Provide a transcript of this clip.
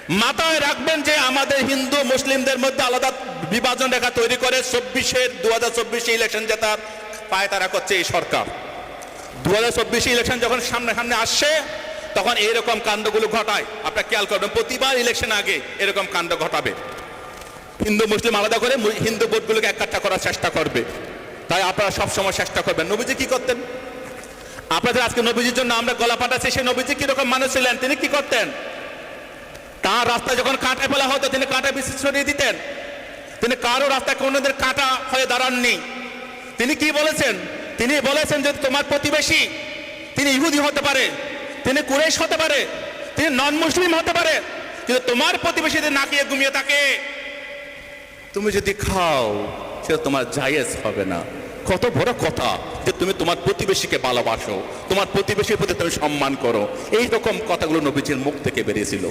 মাথায় রাখবেন যে আমাদের হিন্দু মুসলিমদের মধ্যে আলাদা বিভাজন রেখা তৈরি করে 2024 ইলেকশন জেতার পায়তারা করছে এই সরকার। 2024 ইলেকশন যখন সামনে সামনে আসছে তখন এইরকম কাণ্ডগুলো ঘটায়। আপনারা খেয়াল করবেন, প্রতিবার ইলেকশন আগে এরকম কাণ্ড ঘটাবে। হিন্দু মুসলিম আলাদা করে হিন্দু ভোটগুলোকে এককাট্টা করার চেষ্টা করবে। তাই আপনারা সবসময় চেষ্টা করবেন। নবীজি কি করতেন? আপনাদের আজকে নবীজির জন্য আমরা গলা ফাটাচ্ছি, সেই নবীজি কিরকম মানুষ ছিলেন? তিনি কি করতেন? তার রাস্তায় যখন কাঁটা ফেলা হতো তিনি কাঁটা বিশেষ সরিয়ে দিতেন। তিনি কারো রাস্তায় কোনোদিন কাঁটা হয়ে দাঁড়াননি। তিনি কি বলেছেন? তিনি বলেছেন যে তোমার প্রতিবেশী তিনি ইহুদি হতে পারে, তিনি কুরাইশ হতে পারে, তিনি নন মুসলিম হতে পারে, কিন্তু তোমার প্রতিবেশী যদি না খেয়ে ঘুমিয়ে থাকে, তুমি যদি খাও সেটা তোমার জায়েজ হবে না। কত বড় কথা যে তুমি তোমার প্রতিবেশীকে ভালোবাসো, তোমার প্রতিবেশীর প্রতি তুমি সম্মান করো। এই রকম কথাগুলো নবীজির মুখ থেকে বেরিয়েছিল।